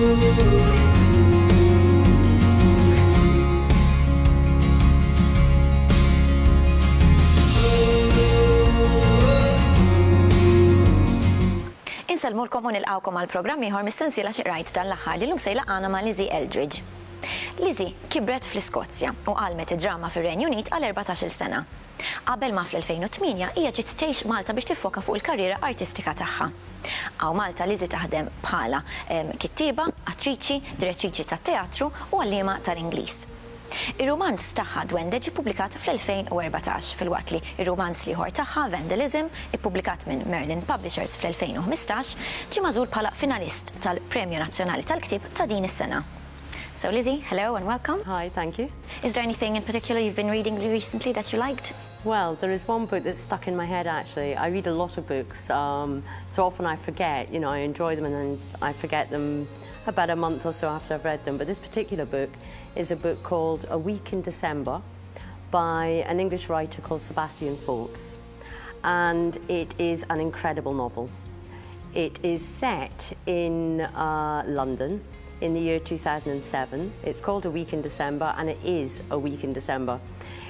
Inselmulkom u nilqawkom għal-programm ieħor mis-sensiela xi rajt dan l-aħħar li llum sejla għana ma' Lizzie Eldridge. Lizzie kibret fl-Iskozja u għalmet id-drama fir-Renju Unit għal 14-il sena. Qabel ma fl-2008 hija ġiet tgħix Malta biex tiffoka fuq il-karriera artistika tagħha. Għaw Malta Lizzie taħdem bħala kittieba, attriċi, direttriċi tat-teatru u għalliema tal-Ingliż. Ir-romanz tagħha Dwende ġie ppubblikat fl-2014 filwaqt li ir-romanz ieħor tagħha Vandalism, ippubblikat minn Merlin Publishers fl-2015, ġie magħżul bħala finalist tal-Premju Nazzjonali tal-Ktieb ta' din is-sena. So Lizzie, hello and welcome. Hi, thank you. Is there anything in particular you've been reading recently that you liked? Well, there is one book that's stuck in my head actually. I read a lot of books, so often I forget, I enjoy them and then I forget them about a month or so after I've read them. But this particular book is a book called A Week in December by an English writer called Sebastian Faulks. And it is an incredible novel. It is set in London in the year 2007. It's called A Week in December, and it is a week in December.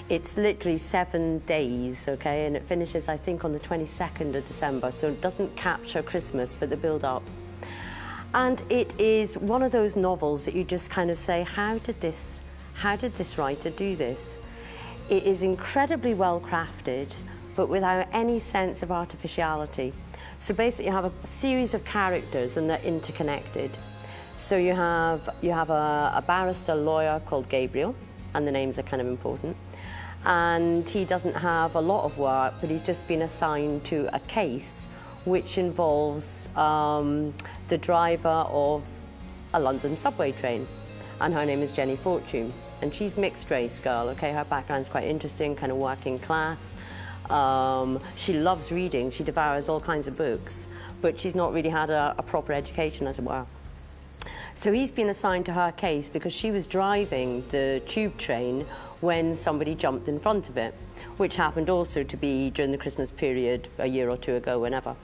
It's literally 7 days, okay, and it finishes, I think, on the 22nd of December, so it doesn't capture Christmas, but the build-up. And it is one of those novels that you just kind of say, how did this writer do this? It is incredibly well crafted, but without any sense of artificiality. So basically you have a series of characters and they're interconnected. So you have a barrister lawyer called Gabriel, and the names are kind of important. And he doesn't have a lot of work, but he's just been assigned to a case which involves the driver of a London subway train, and her name is Jenny Fortune, and she's mixed race girl, okay, her background's quite interesting, kind of working class. She loves reading, she devours all kinds of books, but she's not really had a proper education, as it were. So he's been assigned to her case because she was driving the tube train when somebody jumped in front of it, which happened also to be during the Christmas period a year or two ago, whenever.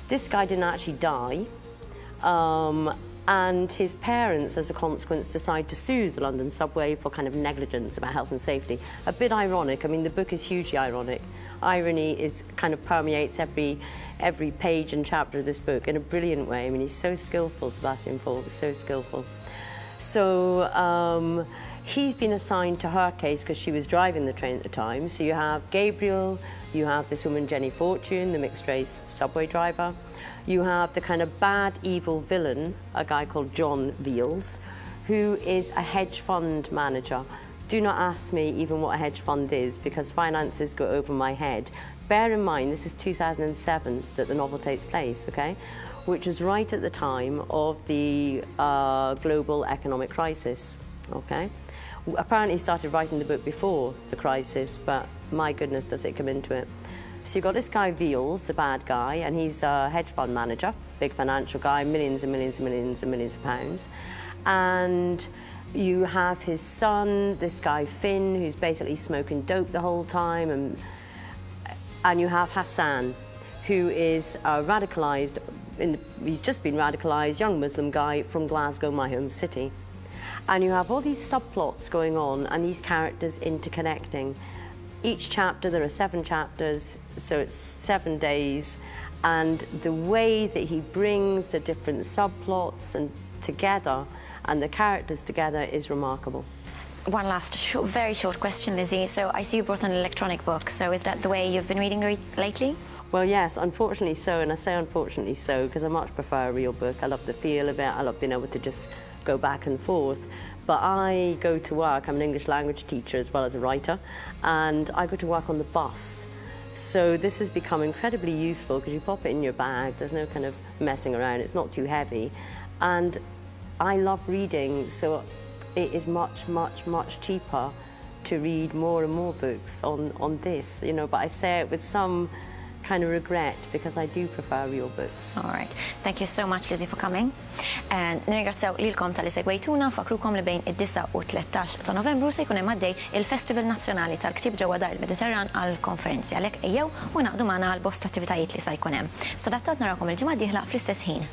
This guy didn't actually die, and his parents, as a consequence, decide to sue the London subway for kind of negligence about health and safety. A bit ironic. I mean, the book is hugely ironic. Irony kind of permeates every page and chapter of this book in a brilliant way. I mean, he's so skillful, Sebastian Faulks, so skillful. So he's been assigned to her case because she was driving the train at the time. So you have Gabriel, you have this woman Jenny Fortune, the mixed-race subway driver. You have the kind of bad, evil villain, a guy called John Veals, who is a hedge fund manager. Do not ask me even what a hedge fund is, because finances go over my head. Bear in mind, this is 2007 that the novel takes place, okay? Which was right at the time of the global economic crisis, okay? Apparently he started writing the book before the crisis, but my goodness, does it come into it. So you've got this guy Veals, the bad guy, and he's a hedge fund manager, big financial guy, millions and millions and millions and millions of pounds. And you have his son, this guy Finn, who's basically smoking dope the whole time, and you have Hassan, who is radicalised, he's just been radicalised, young Muslim guy from Glasgow, my home city. And you have all these subplots going on and these characters interconnecting. Each chapter, there are 7 chapters, so it's 7 days, and the way that he brings the different subplots and together and the characters together is remarkable. One last very short question, Lizzie. So I see you brought an electronic book, so is that the way you've been reading lately? Well, yes, unfortunately so, and I say unfortunately so because I much prefer a real book. I love the feel of it, I love being able to just go back and forth. But I go to work, I'm an English language teacher as well as a writer, and I go to work on the bus. So this has become incredibly useful because you pop it in your bag, there's no kind of messing around, it's not too heavy. And I love reading, so it is much, much, much cheaper to read more and more books on this, but I say it with some kind of regret because I do prefer real books. All right. Thank you so much, Lizzie, for coming. And nirringrazzjaw lilkom tal-li segwejtuna, fakrukom li bejn id-9 u 13 ta' Novembru se jkun hemm għaddej il-Festival Nazzjonali tal-Ktieb ġewwa Dar il-Mediterran għall-konferenzi għalhekk ejjew u naqdu magħna għall bosta attivitajiet li se jkun hemm. Sadattat narakom il-ġimgħa d-dieħla fl-istess ħin.